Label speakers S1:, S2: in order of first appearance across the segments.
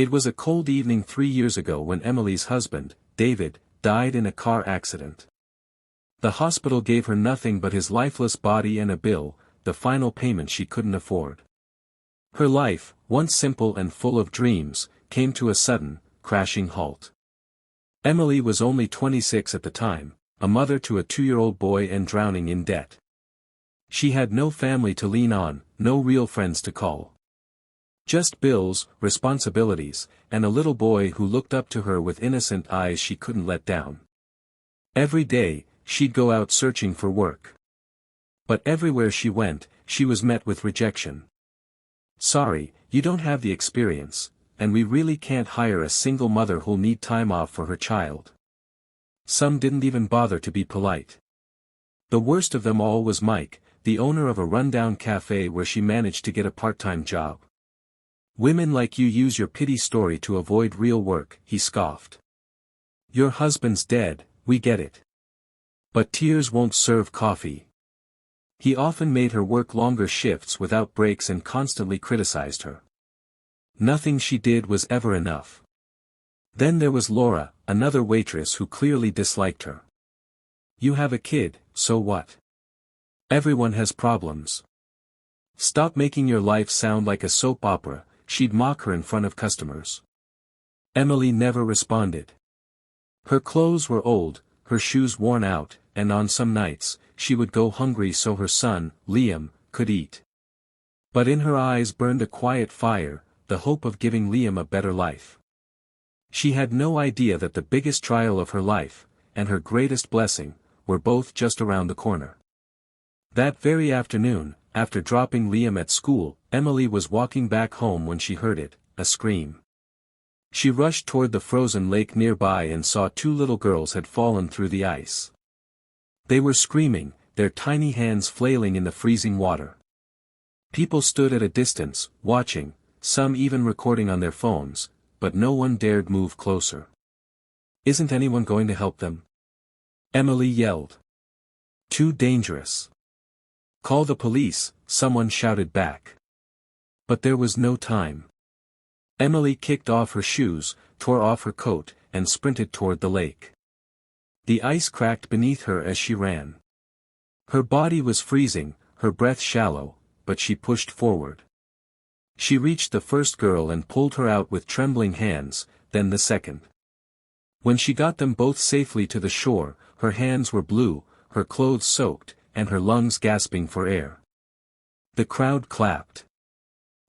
S1: It was a cold evening 3 years ago when Emily's husband, David, died in a car accident. The hospital gave her nothing but his lifeless body and a bill, the final payment she couldn't afford. Her life, once simple and full of dreams, came to a sudden, crashing halt. Emily was only 26 at the time, a mother to a 2-year-old boy and drowning in debt. She had no family to lean on, no real friends to call. Just bills, responsibilities, and a little boy who looked up to her with innocent eyes she couldn't let down. Every day, she'd go out searching for work. But everywhere she went, she was met with rejection. "Sorry, you don't have the experience, and we really can't hire a single mother who'll need time off for her child." Some didn't even bother to be polite. The worst of them all was Mike, the owner of a rundown cafe where she managed to get a part-time job. "Women like you use your pity story to avoid real work," he scoffed. "Your husband's dead, we get it. But tears won't serve coffee." He often made her work longer shifts without breaks and constantly criticized her. Nothing she did was ever enough. Then there was Laura, another waitress who clearly disliked her. "You have a kid, so what? Everyone has problems. Stop making your life sound like a soap opera," she'd mock her in front of customers. Emily never responded. Her clothes were old, her shoes worn out, and on some nights, she would go hungry so her son, Liam, could eat. But in her eyes burned a quiet fire, the hope of giving Liam a better life. She had no idea that the biggest trial of her life, and her greatest blessing, were both just around the corner. That very afternoon, after dropping Liam at school, Emily was walking back home when she heard it, a scream. She rushed toward the frozen lake nearby and saw 2 little girls had fallen through the ice. They were screaming, their tiny hands flailing in the freezing water. People stood at a distance, watching, some even recording on their phones, but no one dared move closer. "Isn't anyone going to help them?" Emily yelled. "Too dangerous." "Call the police," someone shouted back. But there was no time. Emily kicked off her shoes, tore off her coat, and sprinted toward the lake. The ice cracked beneath her as she ran. Her body was freezing, her breath shallow, but she pushed forward. She reached the first girl and pulled her out with trembling hands, then the second. When she got them both safely to the shore, her hands were blue, her clothes soaked, and her lungs gasping for air. The crowd clapped.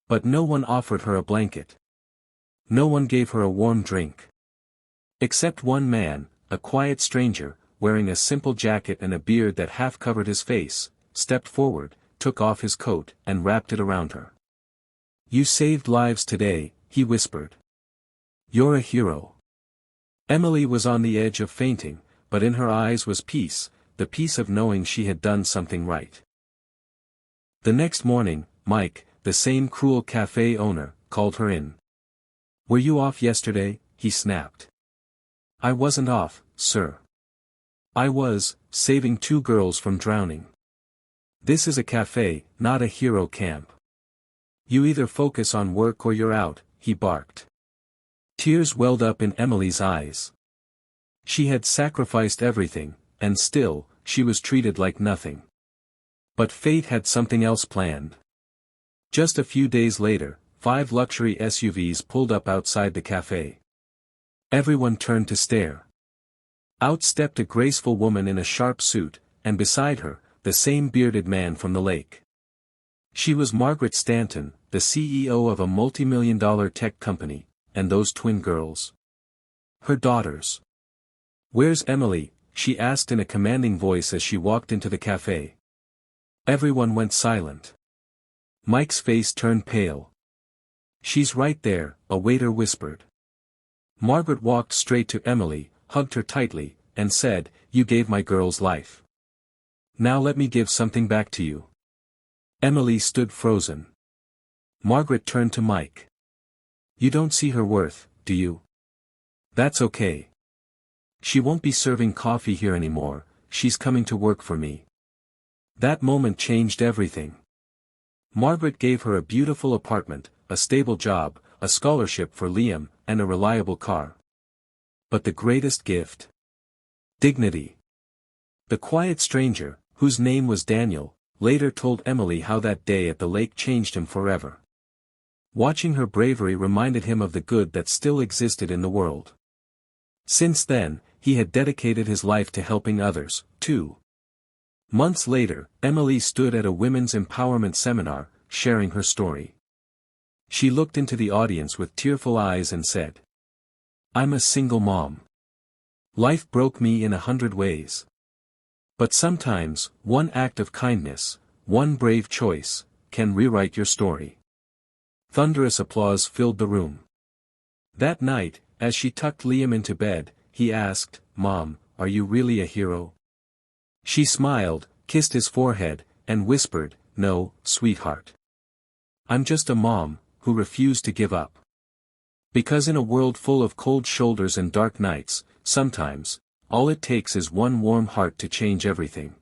S1: But no one offered her a blanket. No one gave her a warm drink. Except one man, a quiet stranger, wearing a simple jacket and a beard that half covered his face, stepped forward, took off his coat, and wrapped it around her. "You saved lives today," he whispered. "You're a hero." Emily was on the edge of fainting, but in her eyes was peace, the peace of knowing she had done something right. The next morning, Mike, the same cruel cafe owner, called her in. "Were you off yesterday?" he snapped. "I wasn't off, sir. I was, saving 2 girls from drowning. This is a cafe, not a hero camp. You either focus on work or you're out," he barked. Tears welled up in Emily's eyes. She had sacrificed everything, and still, she was treated like nothing. But fate had something else planned. Just a few days later, 5 luxury SUVs pulled up outside the cafe. Everyone turned to stare. Out stepped a graceful woman in a sharp suit, and beside her, the same bearded man from the lake. She was Margaret Stanton, the CEO of a multi-million-dollar tech company, and those twin girls. Her daughters. "Where's Emily?" she asked in a commanding voice as she walked into the cafe. Everyone went silent. Mike's face turned pale. "She's right there," a waiter whispered. Margaret walked straight to Emily, hugged her tightly, and said, "You gave my girl's life. Now let me give something back to you." Emily stood frozen. Margaret turned to Mike. "You don't see her worth, do you? That's okay. She won't be serving coffee here anymore, she's coming to work for me." That moment changed everything. Margaret gave her a beautiful apartment, a stable job, a scholarship for Liam, and a reliable car. But the greatest gift? Dignity. The quiet stranger, whose name was Daniel, later told Emily how that day at the lake changed him forever. Watching her bravery reminded him of the good that still existed in the world. Since then, he had dedicated his life to helping others, too. Months later, Emily stood at a women's empowerment seminar, sharing her story. She looked into the audience with tearful eyes and said, "I'm a single mom. Life broke me in 100 ways. But sometimes, one act of kindness, one brave choice, can rewrite your story." Thunderous applause filled the room. That night, as she tucked Liam into bed, he asked, "Mom, are you really a hero?" She smiled, kissed his forehead, and whispered, "No, sweetheart. I'm just a mom, who refused to give up." Because in a world full of cold shoulders and dark nights, sometimes, all it takes is one warm heart to change everything.